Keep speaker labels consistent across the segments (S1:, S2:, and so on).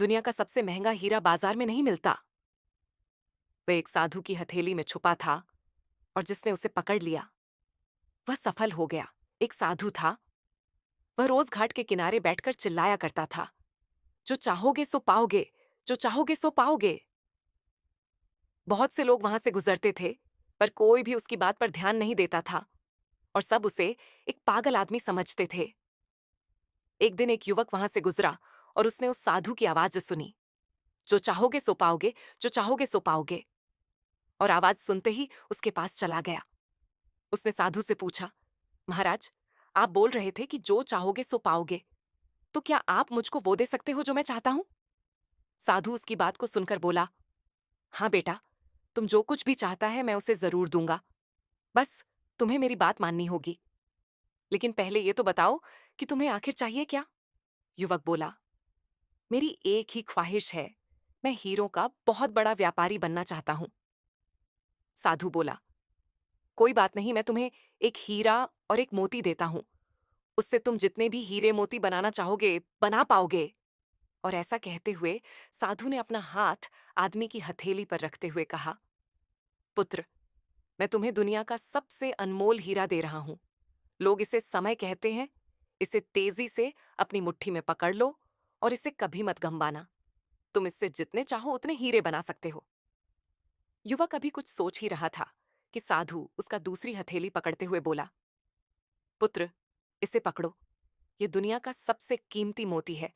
S1: दुनिया का सबसे महंगा हीरा बाजार में नहीं मिलता। वह एक साधु की हथेली में छुपा था और जिसने उसे पकड़ लिया वह सफल हो गया। एक साधु था। वह रोज घाट के किनारे बैठकर चिल्लाया करता था, जो चाहोगे सो पाओगे, जो चाहोगे सो पाओगे। बहुत से लोग वहां से गुजरते थे, पर कोई भी उसकी बात पर ध्यान नहीं देता था और सब उसे एक पागल आदमी समझते थे। एक दिन एक युवक वहां से गुजरा और उसने उस साधु की आवाज सुनी, जो चाहोगे सो पाओगे, जो चाहोगे सो पाओगे। और आवाज सुनते ही उसके पास चला गया। उसने साधु से पूछा, महाराज, आप बोल रहे थे कि जो चाहोगे सो पाओगे, तो क्या आप मुझको वो दे सकते हो जो मैं चाहता हूं? साधु उसकी बात को सुनकर बोला, हाँ बेटा, तुम जो कुछ भी चाहता है मैं उसे जरूर दूंगा। बस तुम्हें मेरी बात माननी होगी। लेकिन पहले ये तो बताओ कि तुम्हें आखिर चाहिए क्या? युवक बोला, मेरी एक ही ख्वाहिश है, मैं हीरों का बहुत बड़ा व्यापारी बनना चाहता हूं। साधु बोला, कोई बात नहीं, मैं तुम्हें एक हीरा और एक मोती देता हूं। उससे तुम जितने भी हीरे मोती बनाना चाहोगे बना पाओगे। और ऐसा कहते हुए साधु ने अपना हाथ आदमी की हथेली पर रखते हुए कहा, पुत्र, मैं तुम्हें दुनिया का सबसे अनमोल हीरा दे रहा हूं। लोग इसे समय कहते हैं। इसे तेजी से अपनी मुट्ठी में पकड़ लो और इसे कभी मत गंवाना। तुम इससे जितने चाहो उतने हीरे बना सकते हो। युवक अभी कुछ सोच ही रहा था कि साधु उसका दूसरी हथेली पकड़ते हुए बोला, पुत्र, इसे पकड़ो। ये दुनिया का सबसे कीमती मोती है।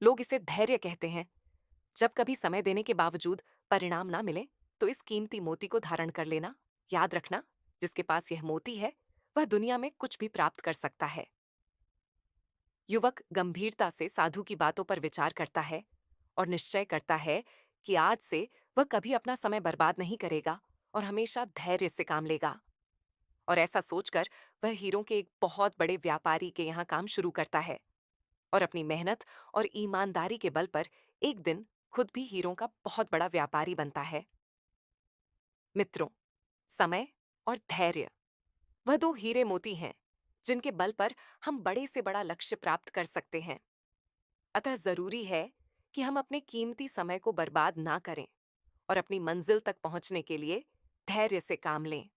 S1: लोग इसे धैर्य कहते हैं। जब कभी समय देने के बावजूद परिणाम ना मिले तो इस कीमती मोती को धारण कर लेना। याद रखना, जिसके पास यह मोती है वह दुनिया में कुछ भी प्राप्त कर सकता है। युवक गंभीरता से साधु की बातों पर विचार करता है और निश्चय करता है कि आज से वह कभी अपना समय बर्बाद नहीं करेगा और हमेशा धैर्य से काम लेगा। और ऐसा सोचकर वह हीरों के एक बहुत बड़े व्यापारी के यहाँ काम शुरू करता है और अपनी मेहनत और ईमानदारी के बल पर एक दिन खुद भी हीरों का बहुत बड़ा व्यापारी बनता है। मित्रों, समय और धैर्य, वह दो हीरे मोती हैं जिनके बल पर हम बड़े से बड़ा लक्ष्य प्राप्त कर सकते हैं। अतः जरूरी है कि हम अपने कीमती समय को बर्बाद ना करें और अपनी मंजिल तक पहुंचने के लिए धैर्य से काम लें।